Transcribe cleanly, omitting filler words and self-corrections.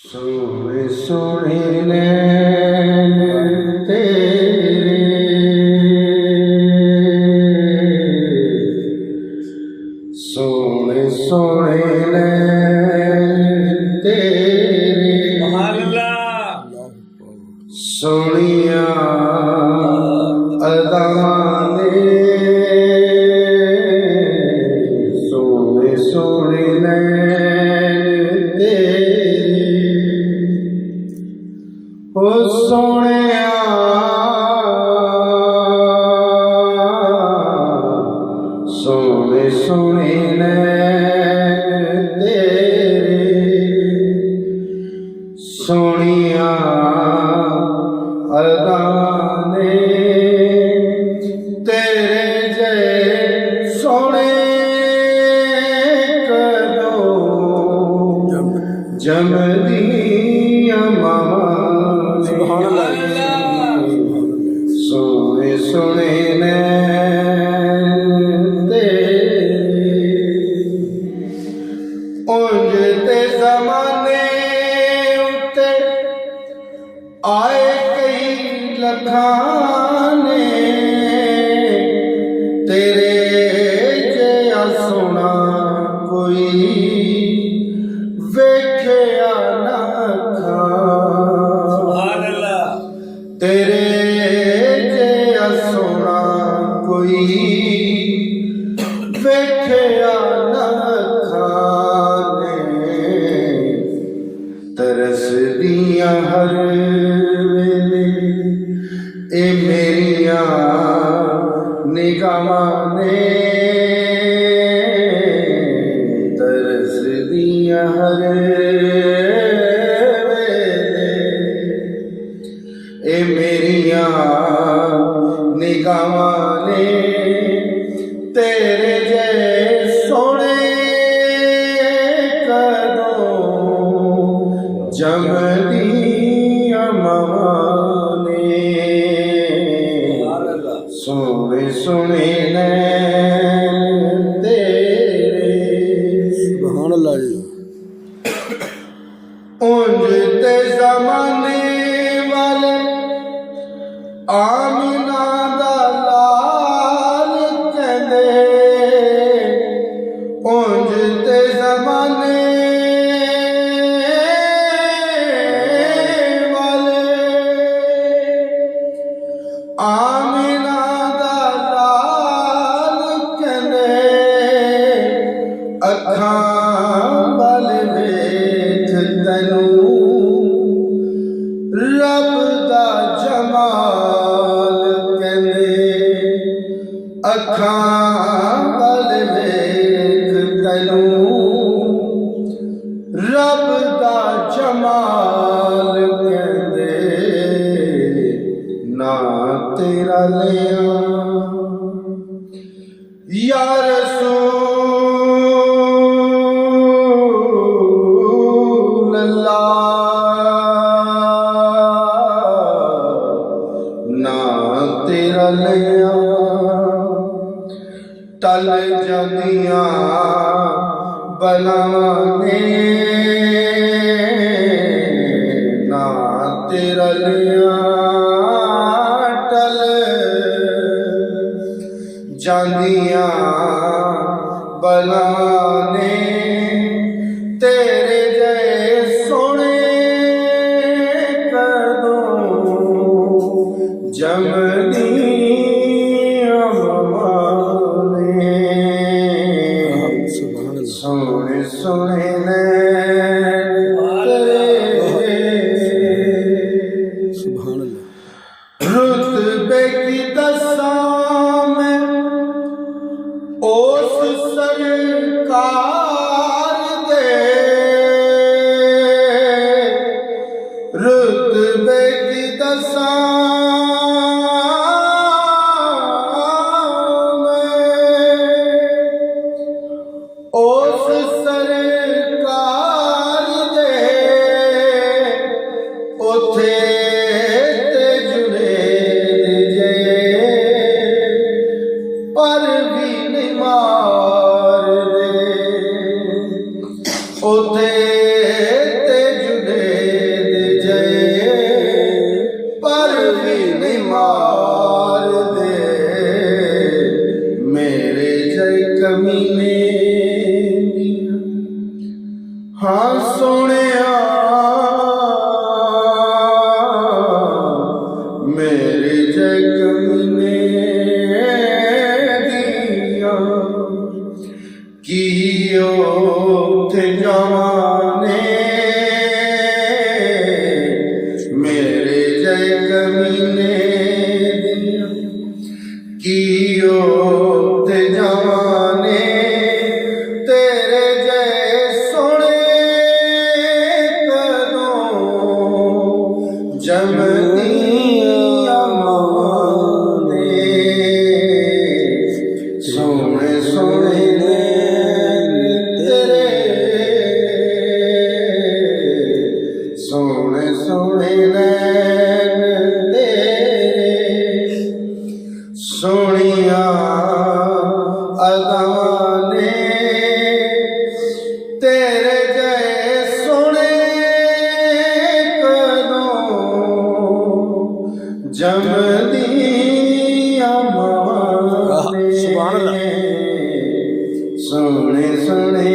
सोने सोने नैन तेरे, सोने सोने नैन तेरे, सोनिया अदां ने, सोने सोने नैन तेरे, ओ सोनिया सोने सोने नैन तेरे, सोनिया अदां ने, तेरे जय सोने कदों जमदियां मां ने, सोने सोने नैन तेरे, उंज ते ज़माने उत्ते आए कई लखां ने, तेरे जिहा सोना कोई वेख्या ना खां, तेरे जिहा सोना कोई वेख्या ना खां ने, तरसदियां हर वेले ए मेरियां निगाहां ने, तरसदियां हर वेले ए मेरियां निगाहां ने, तेरे जै सोने कदों जमदियां मां ने, सोने सोने नैन तेरे, सुभान अल्लाह जी। उंज ते ज़माने वाले आमिना दा लाल कहंदे, उंज ते ज़माने वाले आमिना दा लाल कहंदे, अखां वल वेख तैनूं रब दा जमाल कहंदे, अखां वल वेख तैनूं रब दा जमाल कहंदे, ना तेरा लिया या रसूल अल्लाह, ना तेरा लिया टल जांदियां बलावां ने, ना तेरा लिया टल जांदियां बलावां ने, तेरे जै सोने कदों जमदियां मां ने, सुभान अल्लाह। सोने सोने ਸੋਹਣਿਆ ਮੇਰੇ ਜਗ ਨੇ ਦੀਆਂ ਕੀ ਉੱਥੇ ਜਾਵਾਂ ਨੇ ਮੇਰੇ ਜਗ ਨੇ ਦੀਆਂ ਕੀ ਉੱਥੇ ਜਾਵਾਂ ਨੇ ਤੇਰੇ ਜੈ ਸੋਹਣੇ ਕਦੋਂ ਜਮਦੀਆਂ ਮਾਵਾਂ ਨੇ ਸੋਹਣੇ ਸੋਹਣੇ ਨੇ ਤੇਰੇ ਸੋਹਣੇ ਸੋਹਣੇ ਨੇ ਤੇਰੇ ਸੋਹਣੀਆਂ ਅਦਾਵਾਂ ਨੇ ਤੇਰੇ ਜੈ ਸੋਹਣੇ ਕਦੋਂ ਜਮਦੀਆਂ ਮਾਵਾਂ ਨੇ ਸੁਭਾਨ ਅੱਲਾਹ। ਸੋਹਣੇ ਸੋਹਣੇ